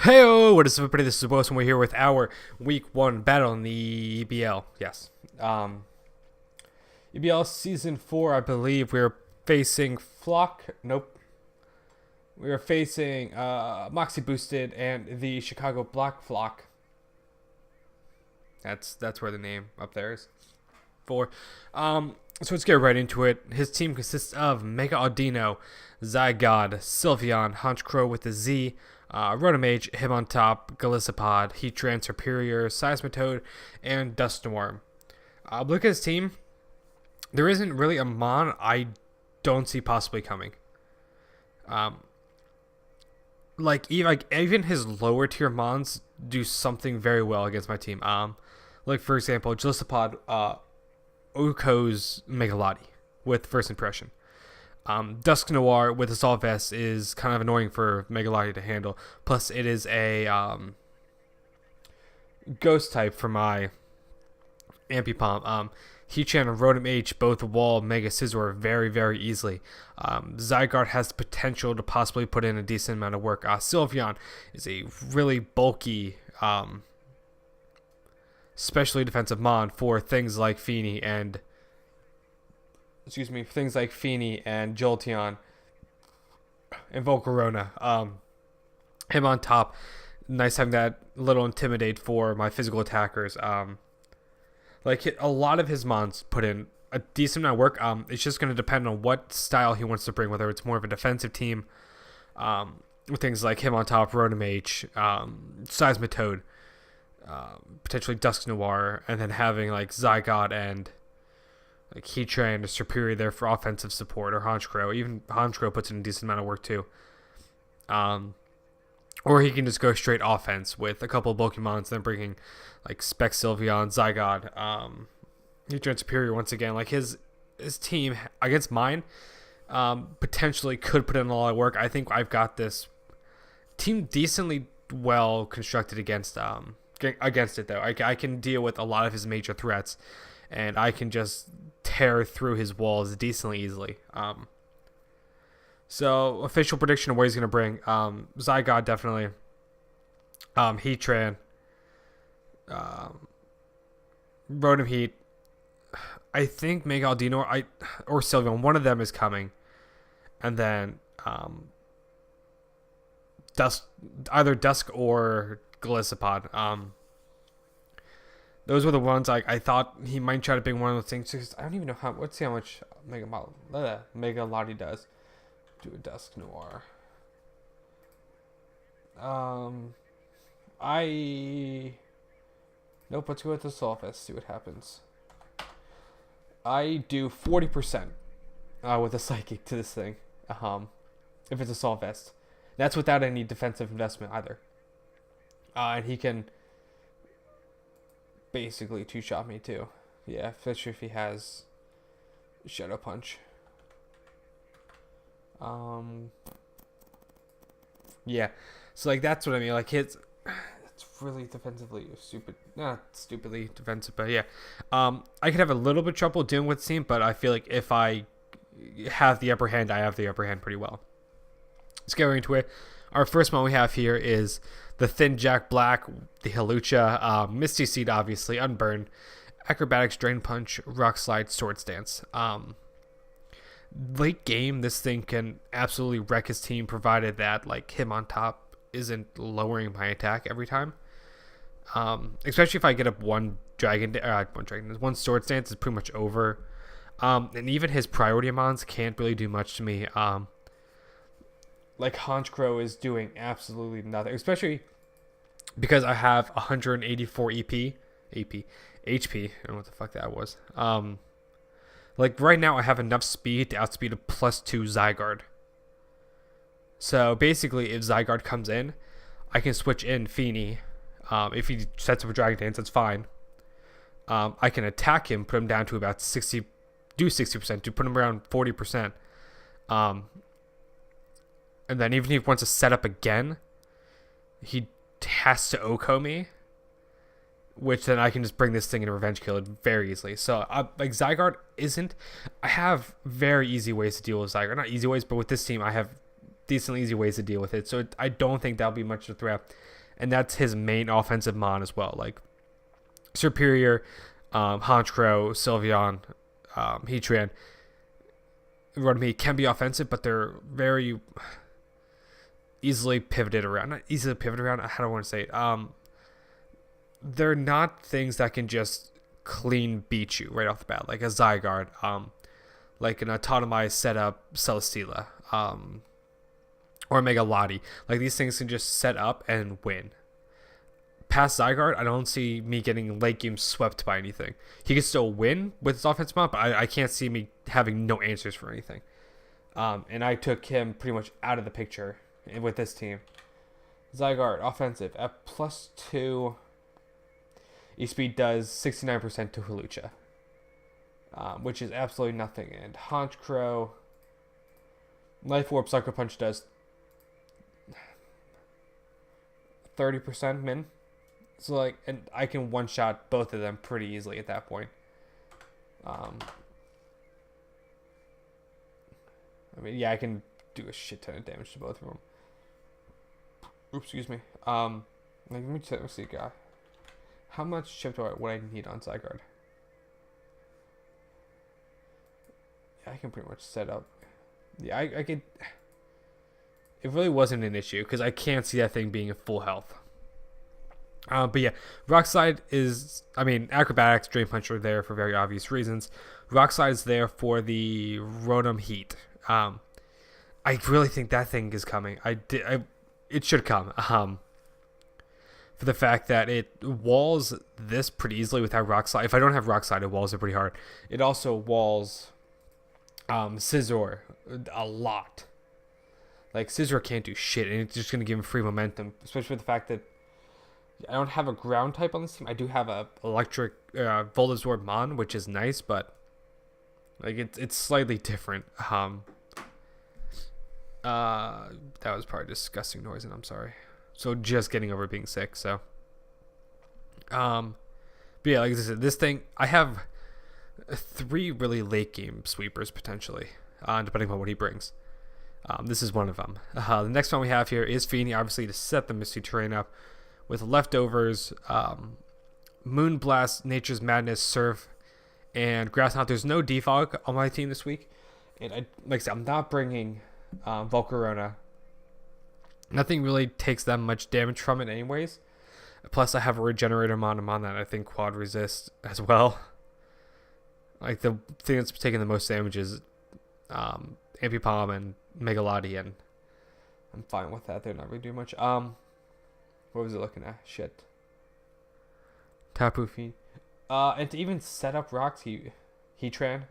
Hey, what is up, everybody? This is Wilson. We're here with our Week 1 battle in the EBL. Yes. EBL Season 4, I believe. We're facing Flock. Nope. We are facing Moxie Boosted and the Chicago Black Flock. That's where the name up there is for. So let's get right into it. His team consists of Mega Audino, Zygod, Sylveon, Honchkrow with a Z, Rotomage, him on top, Galissapod, Heatran, Superior, Seismitoad, and Dusknoir. Look at his team. There isn't really a Mon I don't see possibly coming. Even his lower tier Mons do something very well against my team. Like for example, Galissapod, Uko's Megalodi with first impression. Dusknoir with Assault Vest is kind of annoying for Megalodi to handle. Plus, it is a ghost type for my Ambipom. Heatran and Rotom H both wall Mega Scizor very, very easily. Zygarde has the potential to possibly put in a decent amount of work. Sylveon is a really bulky, specially defensive Mon for things like Fini and Jolteon and Volcarona. Him on top, nice having that little Intimidate for my physical attackers. A lot of his Mons put in a decent amount of work. It's just going to depend on what style he wants to bring, whether it's more of a defensive team, with things like him on top, Rotom H, Seismitoad, potentially Dusknoir, and then having like Zygarde and like Heatran or Superior there for offensive support, or Honchkrow. Even Honchkrow puts in a decent amount of work too. Or he can just go straight offense with a couple of Pokemons, then bringing like Spec Sylveon, Zygarde, Heatran Superior once again. Like his team against mine potentially could put in a lot of work. I think I've got this team decently well constructed against it though. I can deal with a lot of his major threats, and I can just tear through his walls decently easily. So official prediction of what he's gonna bring: Zygarde definitely, Heatran, Rotom Heat. I think Mega Aldino or Sylveon. One of them is coming, and then either Dusk or Galissapod. Those were the ones I thought he might try to bring one of those things. Because I don't even know let's see how much Mega Lottie does. Do a Dusknoir. Nope, let's go with the Sulfus, see what happens. I do 40% with a Psychic to this thing. If it's a Assault Vest. That's without any defensive investment either. And he can basically two-shot me too. Yeah, especially if he has Shadow Punch. Yeah, so like that's what I mean. Like it's really defensively stupid, not stupidly defensive, but yeah. I could have a little bit of trouble dealing with the team, but I feel like if I have the upper hand, I have the upper hand pretty well. Let's get right into it. Our first one we have here is the Thin Jack Black, the Hawlucha, Misty Seed, obviously, Unburn, Acrobatics, Drain Punch, Rock Slide, Sword Stance. Late game, this thing can absolutely wreck his team, provided that like him on top isn't lowering my attack every time. Especially if I get up one Sword Stance is pretty much over. And even his priority mons can't really do much to me. Like Honchkrow is doing absolutely nothing, especially because I have 184 HP. I don't know what the fuck that was. Like right now I have enough speed to outspeed a +2 Zygarde. So basically if Zygarde comes in, I can switch in Fini. If he sets up a Dragon Dance, that's fine. I can attack him, put him down to about 60%, to put him around 40%. And then even if he wants to set up again, he has to Oko me, which then I can just bring this thing in a revenge kill very easily. So like Zygarde isn't. I have very easy ways to deal with Zygarde. Not easy ways, but with this team, I have decently easy ways to deal with it. So I don't think that'll be much of a threat. And that's his main offensive mon as well. Like Superior, Honchkrow, Sylveon, Heatran, Runamie can be offensive, but they're very easily pivoted around. Not easily pivoted around. How do I want to say it? They're not things that can just clean beat you right off the bat, like a Zygarde, like an autonomized setup Celesteela, or Mega Lottie. Like these things can just set up and win. Past Zygarde, I don't see me getting late game swept by anything. He can still win with his offensive mount, but I can't see me having no answers for anything. And I took him pretty much out of the picture with this team. Zygarde, offensive, at +2. E-Speed does 69% to Hawlucha, which is absolutely nothing. And Honchkrow, Life Orb Sucker Punch does 30% min. So like, and I can one-shot both of them pretty easily at that point. I mean, yeah, I can do a shit ton of damage to both of them. Oops, excuse me. Like, let me see, guy. How much chip would I need on Zygarde? Yeah, I can pretty much set up. Yeah, I could. It really wasn't an issue because I can't see that thing being at full health. But yeah, Rock Slide is, I mean, Acrobatics, Drain Punch are there for very obvious reasons. Rock Slide is there for the Rotom Heat. I really think that thing is coming. It should come. For the fact that it walls this pretty easily without Rock Slide. If I don't have Rock Slide, it walls it pretty hard. It also walls Scizor a lot. Like, Scizor can't do shit, and it's just going to give him free momentum, especially with the fact that I don't have a ground type on this team. I do have a electric Voltazord Mon, which is nice, but like it's slightly different. That was probably disgusting noise, and I'm sorry. So just getting over being sick. So, but yeah, like I said, this thing I have 3 really late game sweepers potentially, depending on what he brings. This is one of them. The next one we have here is Feeny, obviously to set the Misty Terrain up. With leftovers, Moonblast, Nature's Madness, Surf, and Grass Knot. There's no Defog on my team this week. And like I said, I'm not bringing Volcarona. Nothing really takes that much damage from it anyways. Plus, I have a Regenerator Mon that I think quad resist as well. Like, the thing that's taking the most damage is Ambipom and Mega Lottie, and I'm fine with that. They're not really doing much. What was it looking at? Shit. Tapu Fini. And to even set up rocks, Heatran,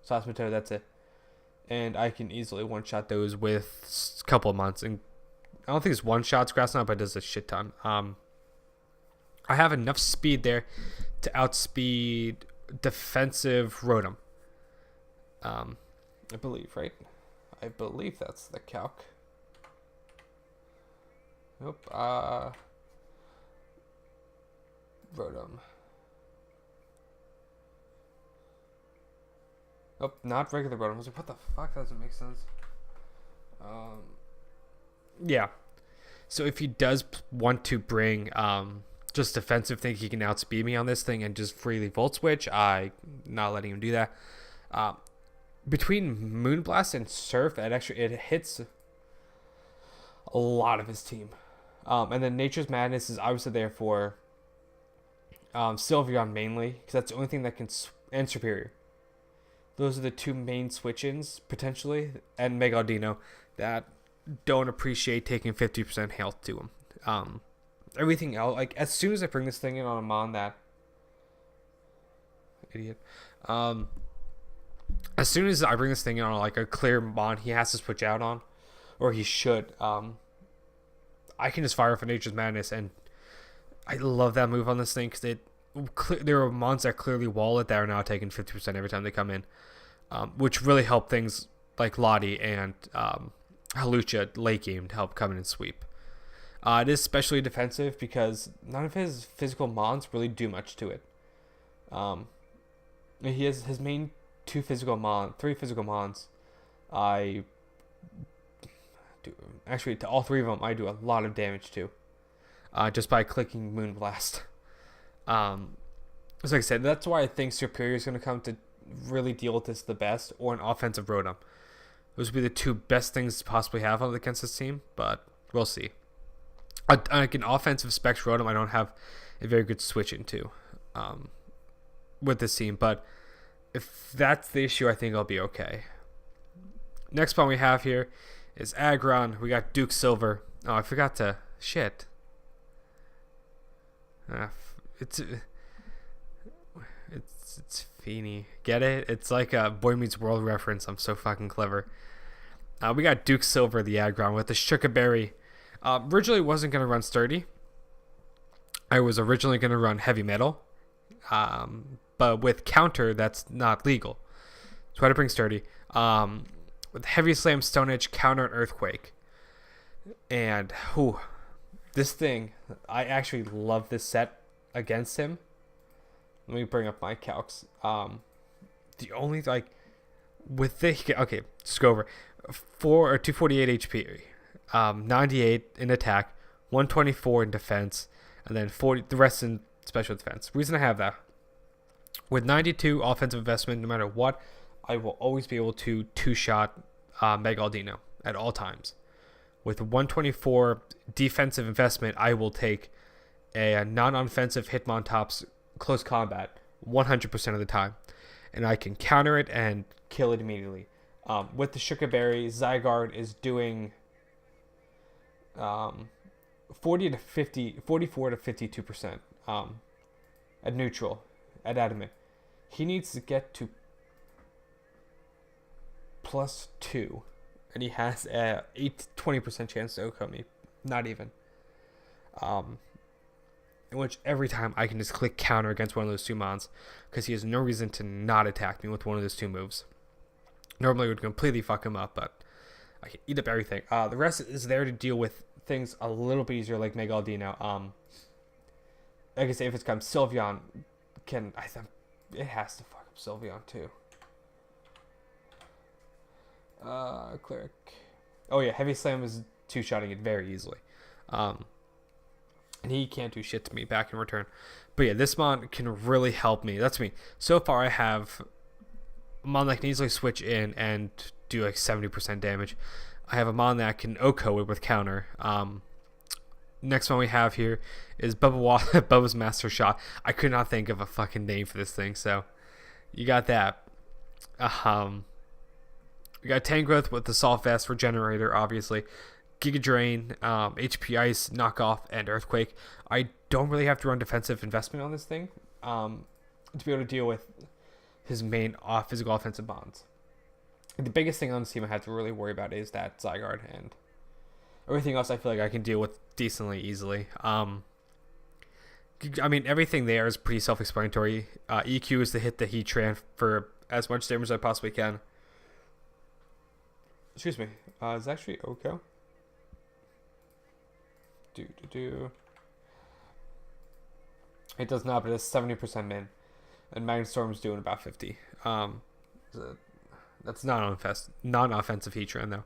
Sasmito, that's it. And I can easily one-shot those with a couple of months. And I don't think it's one-shots Grass Knot, but it does a shit ton. I have enough speed there to outspeed defensive Rotom. I believe, right? I believe that's the calc. Nope. Rotom. Nope, not regular Rotom. I was like, what the fuck? That doesn't make sense. Yeah. So if he does want to bring just defensive thing, he can outspeed me on this thing and just freely Volt Switch. I'm not letting him do that. Between Moonblast and Surf, it hits a lot of his team. And then Nature's Madness is obviously there for Sylveon mainly, because that's the only thing that can, and Superior. Those are the 2 main switch-ins, potentially, and Megalodino, that don't appreciate taking 50% health to him. Everything else, like, as soon as I bring this thing in on a Mon that... Idiot. As soon as I bring this thing in on, like, a clear Mon he has to switch out on, or he should, I can just fire for Nature's Madness, and I love that move on this thing because there are mons that clearly wall it that are now taking 50% every time they come in, which really help things like Lottie and Hawlucha late game to help come in and sweep. It is especially defensive because none of his physical mons really do much to it. He has his main 3 physical mons. actually, to all three of them, I do a lot of damage to. Just by clicking Moonblast. So like I said, that's why I think Superior is going to come to really deal with this the best, or an offensive Rotom. Those would be the two best things to possibly have against this team, but we'll see. Like an offensive Specs Rotom, I don't have a very good switch into with this team, but if that's the issue, I think I'll be okay. Next one we have here is Aggron. We got Duke Silver. Oh, I forgot to... Shit. It's Feeny. Get it? It's like a Boy Meets World reference. I'm so fucking clever. We got Duke Silver, the Aggron, with the Sugar Berry. Originally wasn't going to run Sturdy. I was originally going to run Heavy Metal. But with Counter, that's not legal. So I had to bring Sturdy. With Heavy Slam, Stone Edge, Counter, and Earthquake. And, this thing, I actually love this set against him. Let me bring up my calcs. The only, like, with the, okay, let's go over. 248 HP, 98 in attack, 124 in defense, and then 40, the rest in special defense. Reason I have that, with 92 offensive investment, no matter what, I will always be able to two-shot Megaldino at all times. With 124 defensive investment, I will take a non-offensive Hitmontop's close combat 100% of the time. And I can counter it and kill it immediately. With the Sugar Berry, Zygarde is doing 44 to 52% at neutral, at adamant. He needs to get to +2. And he has a 20% chance to outcome me. Not even. In which every time I can just click counter against one of those two mons, because he has no reason to not attack me with one of those two moves. Normally it would completely fuck him up, but I can eat up everything. The rest is there to deal with things a little bit easier, like Megaldino. Like I say, if it's come Sylveon, it has to fuck up Sylveon too. Cleric. Oh yeah, Heavy Slam is two-shotting it very easily. And he can't do shit to me back in return. But yeah, this mon can really help me. That's me. So far I have a mon that can easily switch in and do like 70% damage. I have a mon that can OHKO it with counter. Next one we have here is Bubba's Master Shot. I could not think of a fucking name for this thing, so you got that. We got Tangrowth with the Soft Vest Regenerator, obviously. Giga Drain, HP Ice, Knockoff, and Earthquake. I don't really have to run defensive investment on this thing to be able to deal with his main physical offensive bonds. The biggest thing on this team I have to really worry about is that Zygarde, and everything else I feel like I can deal with decently easily. I mean, everything there is pretty self-explanatory. EQ is to hit the Heatran for as much damage as I possibly can. Excuse me. It's actually OHKO. It does not, but it's 70% min. And Magnetstorm's doing about 50. That's non-offensive Heatran though.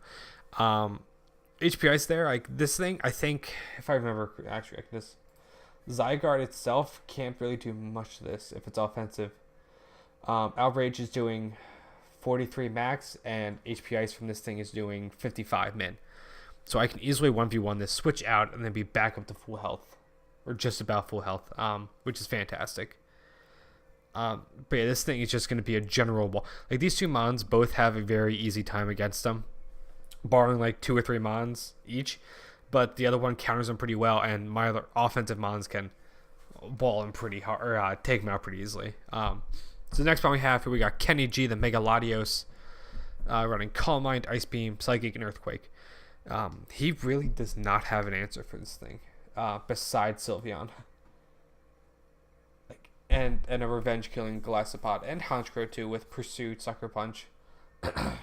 HP Ice there, like this thing, I think, if I remember, actually, this Zygarde itself can't really do much to this if it's offensive. Outrage is doing 43 max, and HP Ice from this thing is doing 55 min. So I can easily 1v1 this, switch out, and then be back up to full health. Or just about full health, which is fantastic. But yeah, this thing is just going to be a general wall. Like, these two mons both have a very easy time against them, barring like 2 or 3 mons each. But the other one counters them pretty well, and my other offensive mons can wall him pretty hard, or take him out pretty easily. So the next one we have here, we got Kenny G, the Mega Latios, running Calm Mind, Ice Beam, Psychic, and Earthquake. He really does not have an answer for this thing, besides Sylveon. And a revenge killing Golisopod, and Honchkrow too, with Pursuit, Sucker Punch. I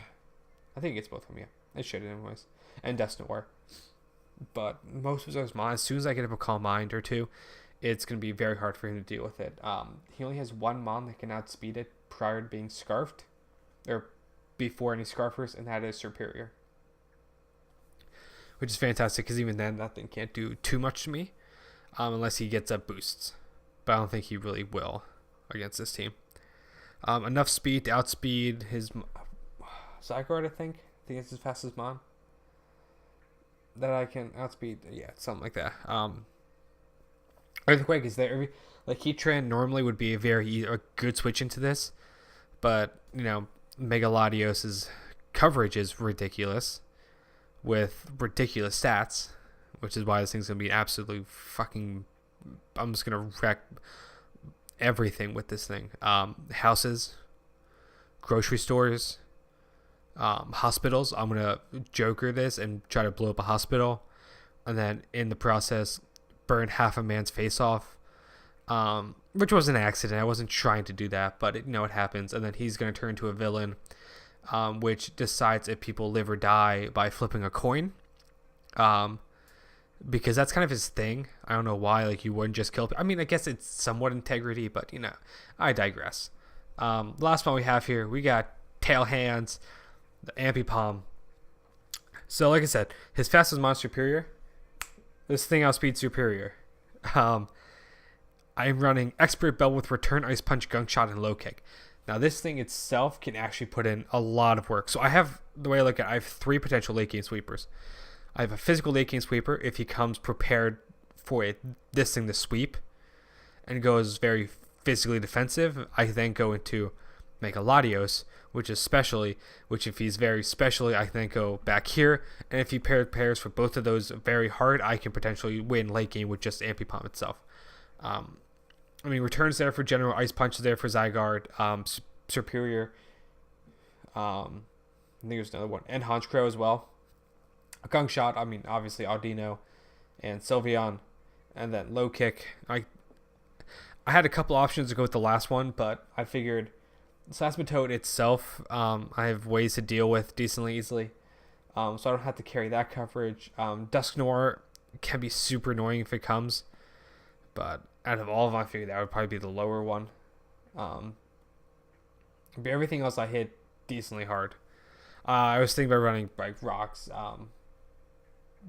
think it's both of them, yeah. It should anyways. And Dusknoir. But most of those mons, as soon as I get up a Calm Mind or two, it's going to be very hard for him to deal with it. He only has one mon that can outspeed it prior to being scarfed, or before any scarfers, and that is Superior. which is fantastic because even then that thing can't do too much to me unless he gets up boosts. But I don't think he really will against this team. Enough speed to outspeed his Zygarde, I think. I think it's as fast as mine. That I can outspeed, yeah, something like that. Earthquake is there. Like Heatran normally would be a good switch into this, but Mega Latios's coverage is ridiculous with ridiculous stats, which is why this thing's gonna be absolutely fucking. I'm just gonna wreck everything with this thing. Houses, grocery stores, hospitals. I'm gonna Joker this and try to blow up a hospital, and then in the process burn half a man's face off, which was an accident. I wasn't trying to do that, but it happens. And then he's gonna turn into a villain, which decides if people live or die by flipping a coin, because that's kind of his thing. I don't know why. Like, you wouldn't just kill people. I mean, I guess it's somewhat integrity, but I digress. Last one we have here, we got Tail Hands, the Ampipom. So, like I said, his fastest monster superior. This thing outspeeds superior. I'm running Expert Bell with Return Ice Punch, Gunk Shot, and Low Kick. Now, this thing itself can actually put in a lot of work. So the way I look at it, I have 3 potential late game sweepers. I have a physical late game sweeper if he comes prepared for this thing to sweep and goes very physically defensive. I then go into Mega Latios, which if he's very specially, I then go back here. And if he pairs for both of those very hard, I can potentially win late game with just Ampipom itself. Return's there for general, Ice Punch is there for Zygarde, Superior. I think there's another one, and Honchkrow as well. A Gunk Shot, obviously Audino and Sylveon, and then Low Kick. I had a couple options to go with the last one, but I figured Sasmatoad itself, I have ways to deal with decently easily, so I don't have to carry that coverage. Dusknoir can be super annoying if it comes, but out of all of them, I figured that would probably be the lower one. But everything else I hit decently hard. I was thinking about running like rocks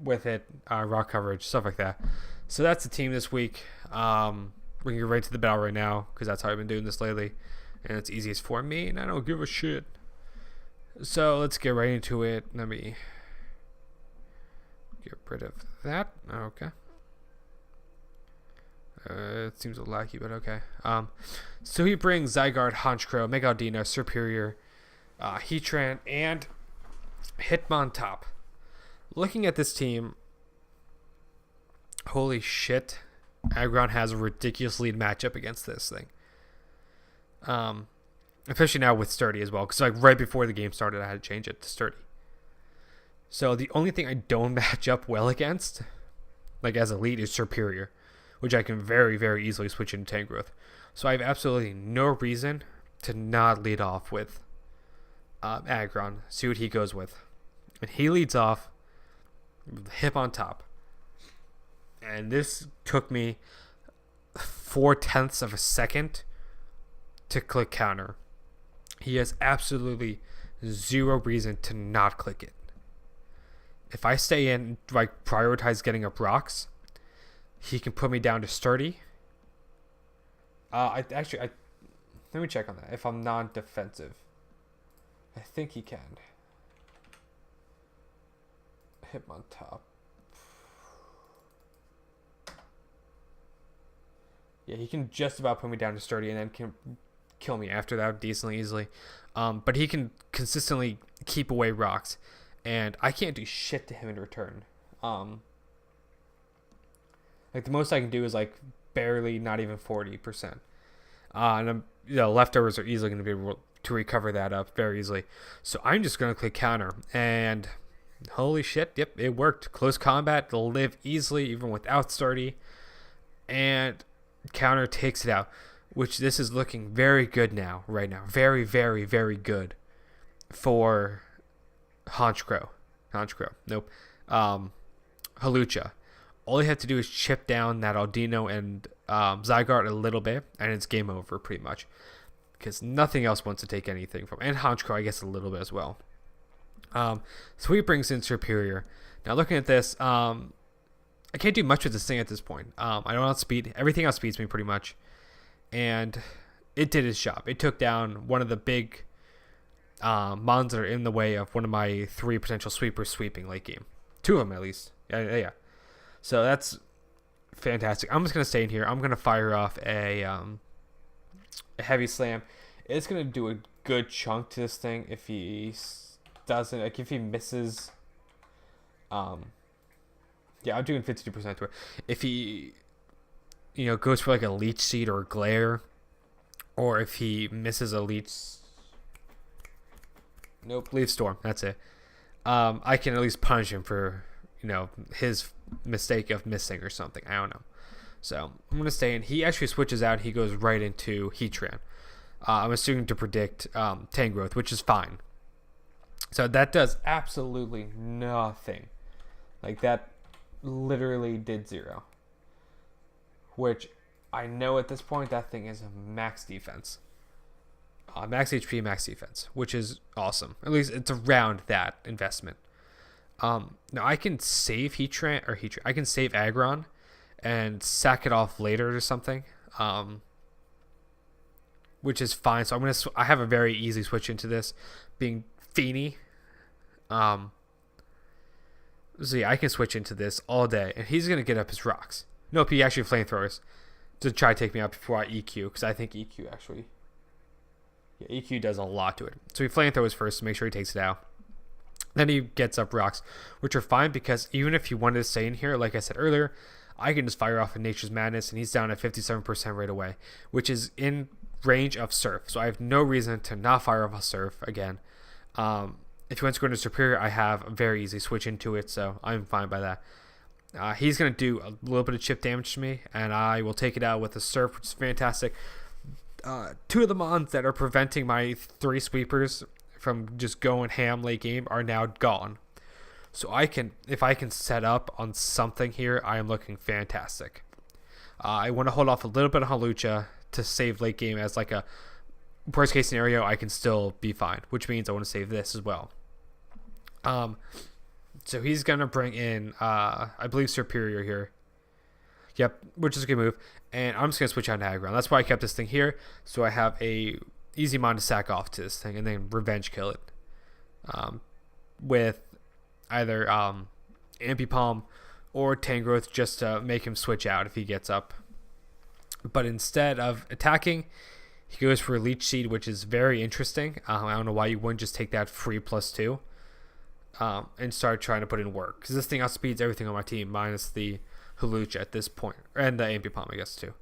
with it, rock coverage, stuff like that. So that's the team this week. We can get right to the battle right now because that's how I've been doing this lately, and it's easiest for me, and I don't give a shit. So let's get right into it. Let me get rid of that. Okay. It seems a little laggy, but okay. So he brings Zygarde, Honchkrow, Mega Audino, Superior, Heatran, and Hitmontop. Looking at this team, holy shit, Aggron has a ridiculous lead matchup against this thing. Especially now with Sturdy as well, because right before the game started, I had to change it to Sturdy. So the only thing I don't match up well against, as a lead, is Superior, which I can very, very easily switch into Tangrowth. So I have absolutely no reason to not lead off with Aggron. See what he goes with. And he leads off with Hitmontop. And this took me 0.4 of a second to click counter. He has absolutely zero reason to not click it. If I stay in, prioritize getting up rocks, he can put me down to Sturdy. Let me check on that. If I'm non-defensive, I think he can. Hitmontop. Yeah, he can just about put me down to Sturdy and then can kill me after that decently easily. But he can consistently keep away rocks, and I can't do shit to him in return. The most I can do is barely, not even 40%. And leftovers are easily going to be able to recover that up very easily. So I'm just going to click counter, and holy shit, yep, it worked. Close combat, they'll live easily even without Sturdy, and counter takes it out, which this is looking very good right now. Very, very, very good for Honchkrow. Nope. Hawlucha. All you have to do is chip down that Audino and Zygarde a little bit, and it's game over pretty much. Because nothing else wants to take anything from. And Honchkrow, I guess, a little bit as well. So he brings in Superior Now looking at this, I can't do much with this thing at this point. I don't outspeed. Everything outspeeds me pretty much. And it did its job. It took down one of the big mons that are in the way of one of my 3 potential sweepers sweeping late game. 2 of them at least. Yeah. So that's fantastic. I'm just going to stay in here. I'm going to fire off a heavy slam. It's going to do a good chunk to this thing if he doesn't, like if he misses. Yeah, I'm doing 52% to it. If he, goes for like a leech seed or a glare, or if he misses a leech. Nope, leaf storm. That's it. I can at least punish him for, his mistake of missing or something. I don't know. So I'm gonna stay in. He actually switches out. He goes right into Heatran. I'm assuming to predict Tangrowth, which is fine. So that does absolutely nothing. Like that literally did 0. Which I know at this point that thing is max defense. Max HP, max defense, which is awesome. At least it's around that investment. Now I can save Heatran. I can save Aggron and sack it off later or something. Which is fine. So I have a very easy switch into this, being Feeny. So yeah, I can switch into this all day, and he's gonna get up his rocks. Nope, he actually flamethrowers to try to take me out before I EQ, because I think EQ actually. Yeah, EQ does a lot to it. So he flamethrowers first to make sure he takes it out. Then he gets up rocks, which are fine because even if he wanted to stay in here, like I said earlier, I can just fire off a Nature's Madness, and he's down at 57% right away, which is in range of Surf. So I have no reason to not fire off a Surf again. If he wants to go into Superior, I have a very easy switch into it, so I'm fine by that. He's going to do a little bit of chip damage to me, and I will take it out with a Surf, which is fantastic. 2 of the mons that are preventing my 3 sweepers from just going ham late game are now gone. So if I can set up on something here, I am looking fantastic. I want to hold off a little bit of Hawlucha to save late game as like a worst case scenario. I can still be fine, which means I want to save this as well. So he's gonna bring in I believe Superior here. Yep, which is a good move. And I'm just going to switch out to Aggron. That's why I kept this thing here. So I have a easy mon to sack off to this thing and then revenge kill it. With either Ambipom or Tangrowth just to make him switch out if he gets up. But instead of attacking, he goes for a Leech Seed, which is very interesting. I don't know why you wouldn't just take that free +2 and start trying to put in work. Because this thing outspeeds everything on my team minus the Hawlucha at this point, and the Ambipom, I guess, too.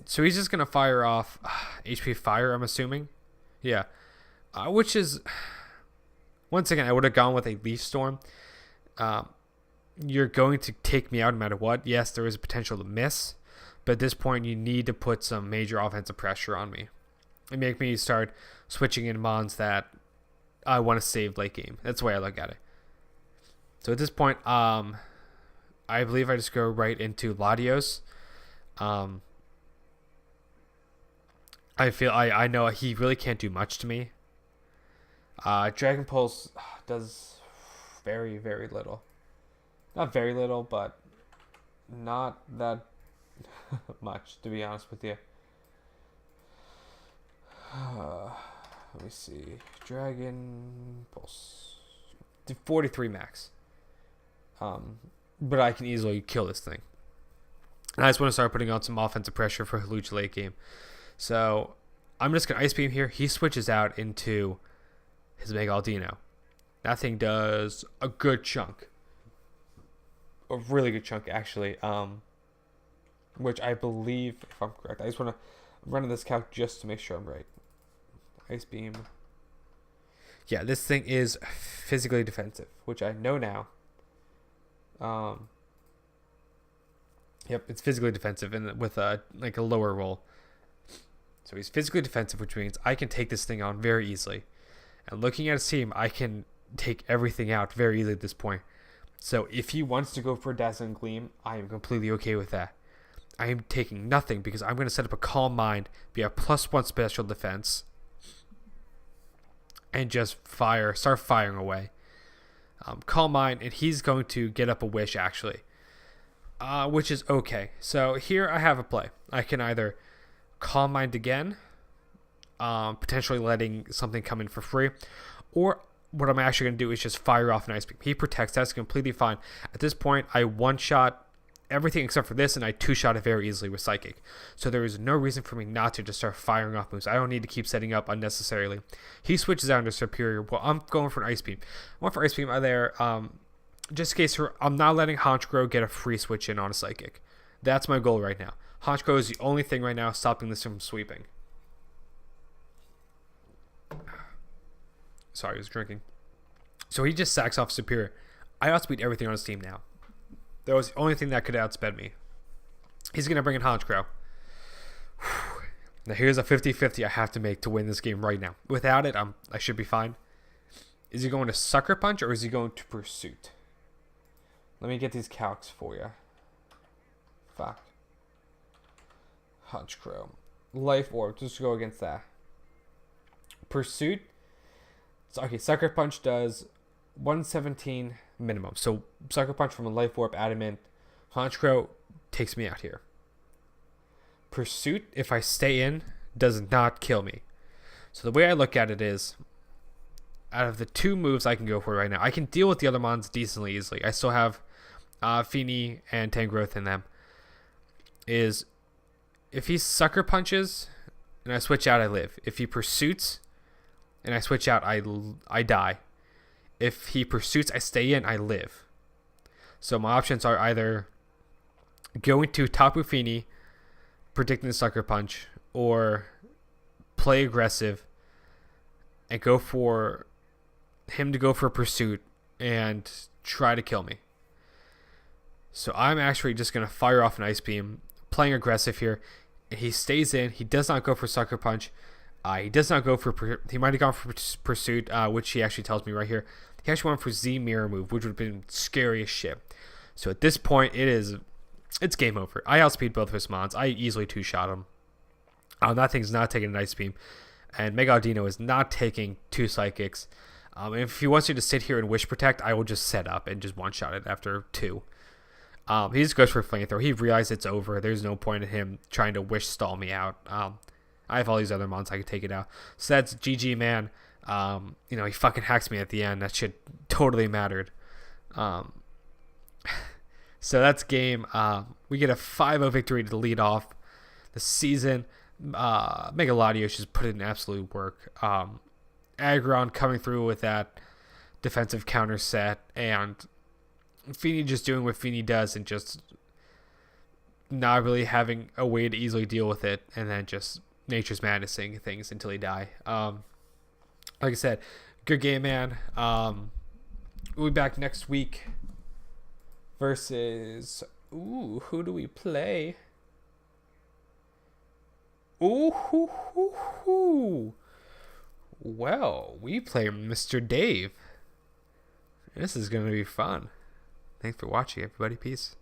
So he's just gonna fire off HP Fire, I'm assuming. Yeah, which is once again I would have gone with a Leaf Storm. You're going to take me out no matter what. Yes, there is a potential to miss, but at this point you need to put some major offensive pressure on me and make me start switching in mons that I want to save late game. That's the way I look at it. So at this point, I believe I just go right into Latios. I know he really can't do much to me. Dragon Pulse does very, very little. Not very little, but not that much, to be honest with you. Let me see. Dragon Pulse. 43 max. But I can easily kill this thing. And I just want to start putting on some offensive pressure for Hawlucha late game. So I'm just going to Ice Beam here. He switches out into his Megaldino. That thing does a good chunk. A really good chunk, actually. Which I believe, if I'm correct, I just want to run this calc just to make sure I'm right. Ice Beam. Yeah, this thing is physically defensive, which I know now. Yep, it's physically defensive and with a lower roll. So he's physically defensive, which means I can take this thing on very easily. And looking at his team, I can take everything out very easily at this point. So if he wants to go for a Dazzling Gleam, I am completely okay with that. I am taking nothing because I'm going to set up a Calm Mind, be a +1 special defense, and just start firing away. Calm Mind, and he's going to get up a wish actually, which is okay. So here I have a play. I can either Calm Mind again, potentially letting something come in for free, or what I'm actually going to do is just fire off an Ice Beam. He protects. That's completely fine. At this point, I one-shot everything except for this, and I two-shot it very easily with Psychic. So there is no reason for me not to just start firing off moves. I don't need to keep setting up unnecessarily. He switches out into Superior. Well, I'm going for an Ice Beam. I went for Ice Beam there, just in case I'm not letting Honchkrow get a free switch in on a Psychic. That's my goal right now. Honchkrow is the only thing right now stopping this from sweeping. Sorry, I was drinking. So he just sacks off Superior. I outspeed everything on his team now. That was the only thing that could outsped me. He's going to bring in Honchkrow. Now here's a 50-50 I have to make to win this game right now. Without it, I should be fine. Is he going to Sucker Punch or is he going to Pursuit? Let me get these calcs for you. Fuck. Honchkrow. Life Orb. Just go against that. Pursuit. So, okay, Sucker Punch does 117 minimum. So Sucker Punch from a Life Orb, Adamant. Honchkrow takes me out here. Pursuit, if I stay in, does not kill me. So the way I look at it is, out of the two moves I can go for right now, I can deal with the other mons decently easily. I still have Feeny and Tangrowth in them. Is if he Sucker Punches and I switch out, I live. If he Pursuits and I switch out, I die. If he Pursuits, I stay in, I live. So my options are either going to Tapu Fini, predicting the Sucker Punch, or play aggressive and go for him to go for Pursuit and try to kill me. So I'm actually just going to fire off an Ice Beam, playing aggressive here. He stays in. He does not go for Sucker Punch. He does not go for... He might have gone for Pursuit, which he actually tells me right here. He actually went for Z Mirror move, which would have been scary as shit. So at this point, it's game over. I outspeed both of his mons. I easily two-shot him. That thing's not taking an Ice Beam. And Mega Audino is not taking two Psychics. If he wants you to sit here and Wish Protect, I will just set up and just one-shot it after two. He just goes for Flamethrower. He realizes it's over. There's no point in him trying to Wish stall me out. I have all these other mons I can take it out. So that's GG, man. He fucking hacks me at the end. That shit totally mattered. So that's game. We get a 5-0 victory to lead off the season. Mega Latios just put in absolute work. Aggron coming through with that defensive counter set, and Feeny just doing what Feeny does and just not really having a way to easily deal with it, and then just Nature's Madnessing things until he die. Like I said, good game, man. We'll be back next week versus... Ooh, who do we play? Ooh, well, we play Mr. Dave. This is going to be fun. Thanks for watching, everybody. Peace.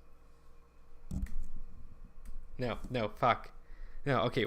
No, fuck. No, okay.